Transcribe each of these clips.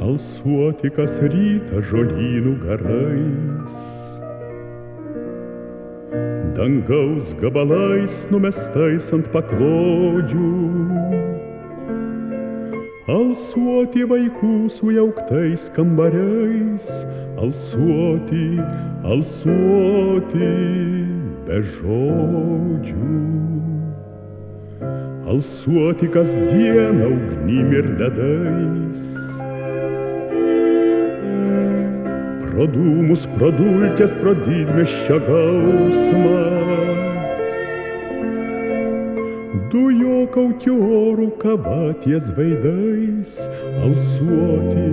alsuoti kas rytą žolynų garais, dangaus gabalais numestais ant paklodžių, alsuoti vaikų sujauktais kambariais, alsuoti, alsuoti be žodžių, alsuoti kasdieną ugnim ir ledais, pro dūmus, pro dulkes, pro didmiesčio gausmą, dujokauti orų kava ties veidais, alsuoti,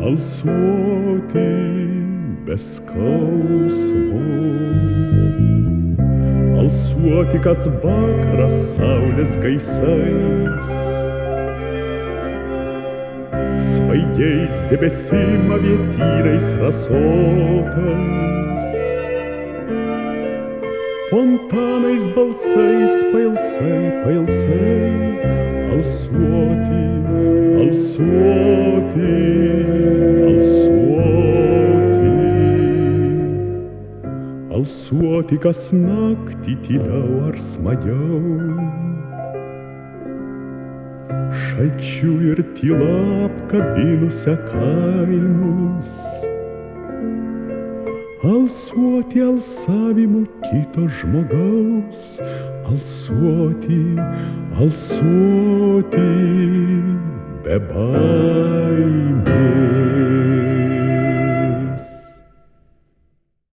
alsuoti be skausmo, alsuoti kas vakarą saulės gaisais, svaigiais debesim aviatyrais rasotais, fontanais balsais pailsai, pailsai, alsuoti, alsuoti, alsuoti, alsuoti kas naktį tyliau ar smagiau, šalčiu ir tyla apkabinusią kaimus, alsuoti alsavimu kito žmogaus, alsuoti, alsuoti be baimės.